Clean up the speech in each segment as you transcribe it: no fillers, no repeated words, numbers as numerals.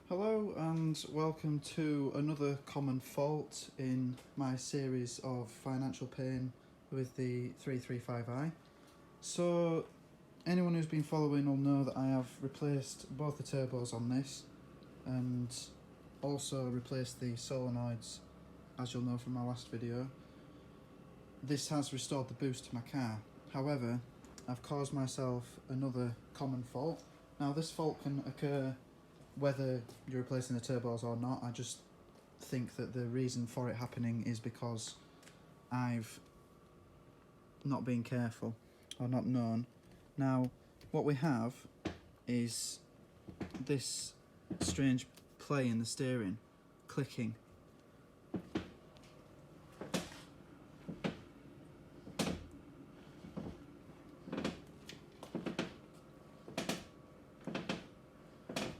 Hello and welcome to another common fault in my series of financial pain with the 335i. So anyone who's been following will know that I have replaced both the turbos on this and also replaced the solenoids, as you'll know from my last video. This has restored the boost to my car. However, I've caused myself another common fault. Now this fault can occur whether you're replacing the turbos or not. I just think that the reason for it happening is because I've not been careful or not known. Now what we have is this strange play in the steering, clicking.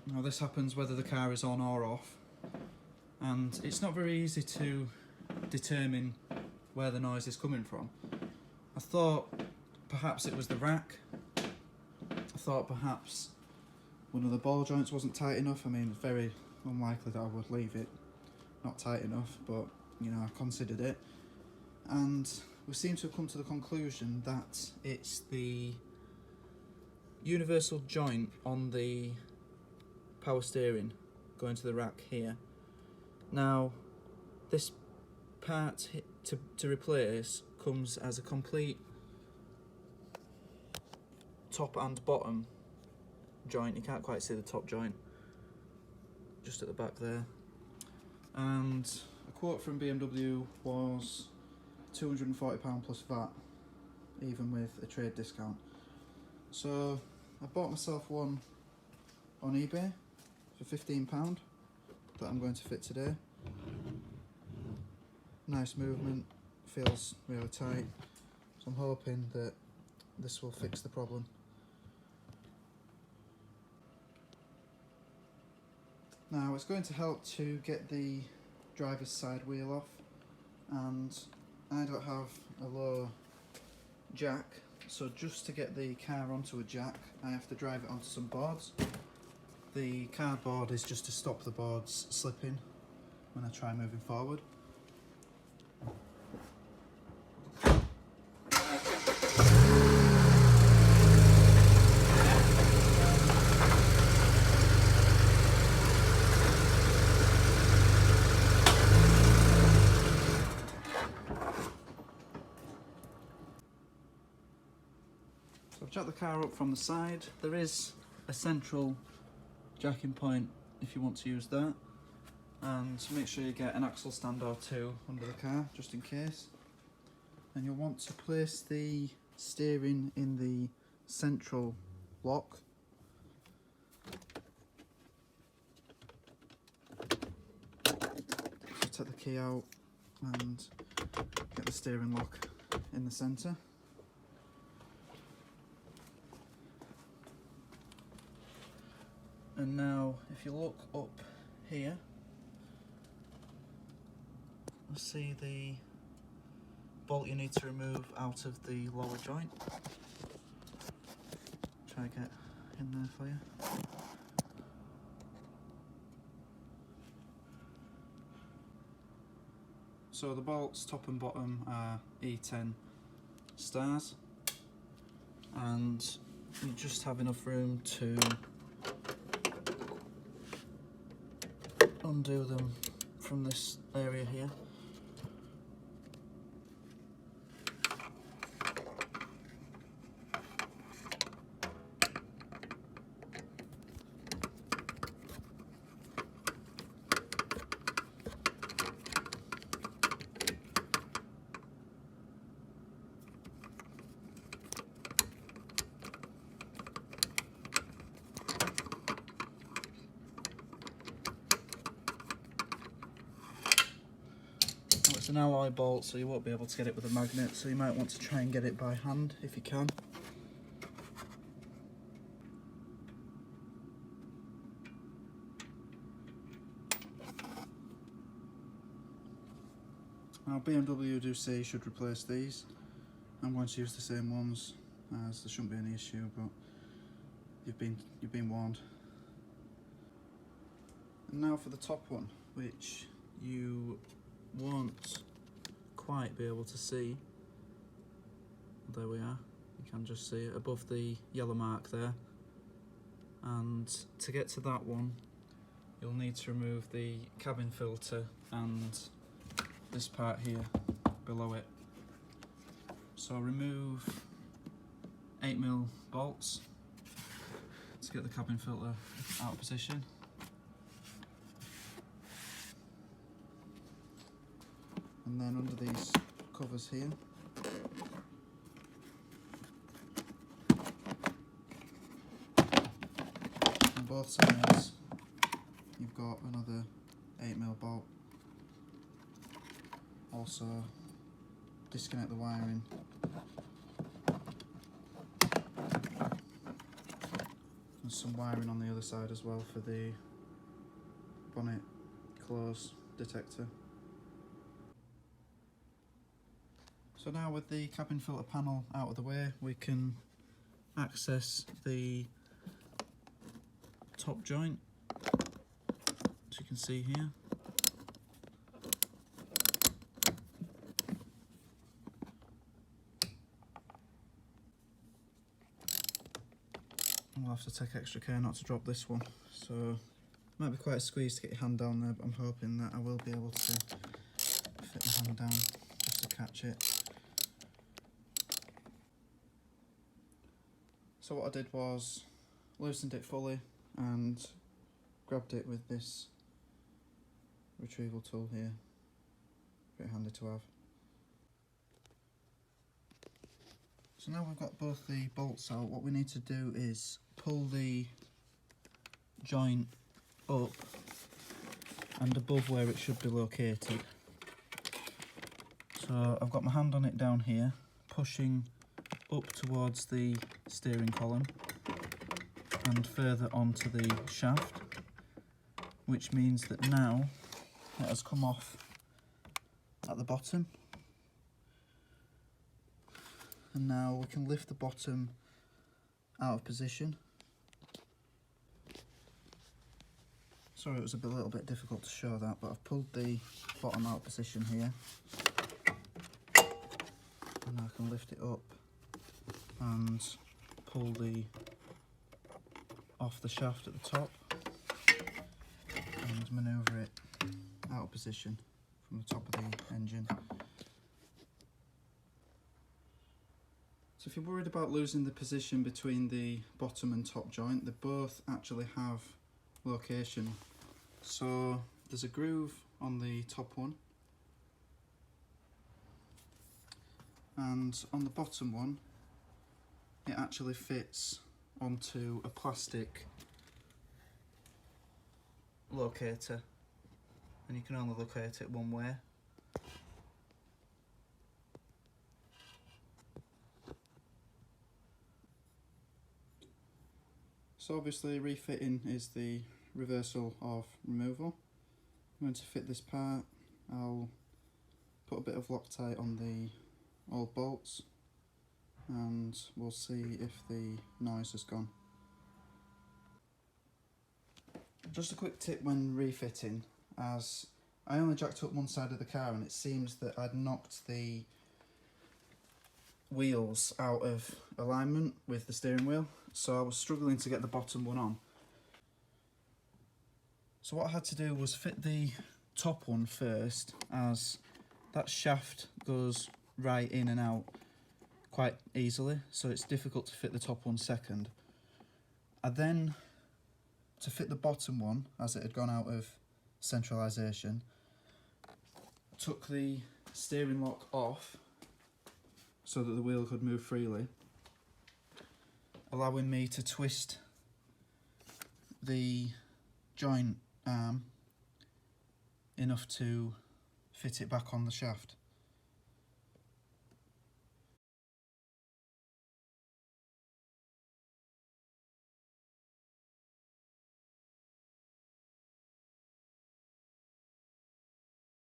Now this happens whether the car is on or off, and it's not very easy to determine where the noise is coming from. I thought perhaps it was the rack. I thought perhaps one of the ball joints wasn't tight enough. I mean, very unlikely that I would leave it not tight enough, but you know, I considered it. And we seem to have come to the conclusion that it's the universal joint on the power steering going to the rack here. Now this part to replace comes as a complete top and bottom joint. You can't quite see the top joint, just at the back there. And a quote from BMW was £240 plus VAT, even with a trade discount. So I bought myself one on eBay for £15 that I'm going to fit today. Nice movement, feels really tight, so I'm hoping that this will fix the problem. Now it's going to help to get the driver's side wheel off, and I don't have a low jack, so just to get the car onto a jack I have to drive it onto some boards. The cardboard is just to stop the boards slipping when I try moving forward. So I've jacked the car up from the side. There is a central jacking point if you want to use that, and make sure you get an axle stand or two under the car just in case. And you'll want to place the steering in the central lock. Just take the key out and get the steering lock in the centre. And now if you look up here, you'll see the bolt you need to remove out of the lower joint. Try to get in there for you. So the bolts top and bottom are E10 stars, and you just have enough room to undo them from this area here. It's an alloy bolt, so you won't be able to get it with a magnet, so you might want to try and get it by hand if you can. Now BMW do say you should replace these. I'm going to use the same ones, as there shouldn't be any issue, but you've been warned. And now for the top one, which you won't quite be able to see. There we are, you can just see it above the yellow mark there. And to get to that one, you'll need to remove the cabin filter and this part here below it. So remove 8mm bolts to get the cabin filter out of position. And then under these covers here, on both sides, you've got another 8mm bolt. Also disconnect the wiring. There's some wiring on the other side as well for the bonnet close detector. So now with the cabin filter panel out of the way, we can access the top joint, as you can see here. We'll have to take extra care not to drop this one, so it might be quite a squeeze to get your hand down there, but I'm hoping that I will be able to fit my hand down just to catch it. So what I did was loosened it fully and grabbed it with this retrieval tool here. Very handy to have. So now we've got both the bolts out, what we need to do is pull the joint up and above where it should be located. So I've got my hand on it down here, pushing up towards the steering column and further onto the shaft, which means that now it has come off at the bottom. And now we can lift the bottom out of position. Sorry, it was a little bit difficult to show that, but I've pulled the bottom out of position here. And now I can lift it up and pull off the shaft at the top and manoeuvre it out of position from the top of the engine. So if you're worried about losing the position between the bottom and top joint, they both actually have location. So there's a groove on the top one, and on the bottom one it actually fits onto a plastic locator, and you can only locate it one way. So obviously refitting is the reversal of removal. I'm going to fit this part. I'll put a bit of Loctite on the old bolts and we'll see if the noise has gone. Just a quick tip when refitting, as I only jacked up one side of the car and it seems that I'd knocked the wheels out of alignment with the steering wheel, so I was struggling to get the bottom one on. So what I had to do was fit the top one first, as that shaft goes right in and out quite easily, so it's difficult to fit the top one second. I then, to fit the bottom one, as it had gone out of centralisation, took the steering lock off so that the wheel could move freely, allowing me to twist the joint arm enough to fit it back on the shaft.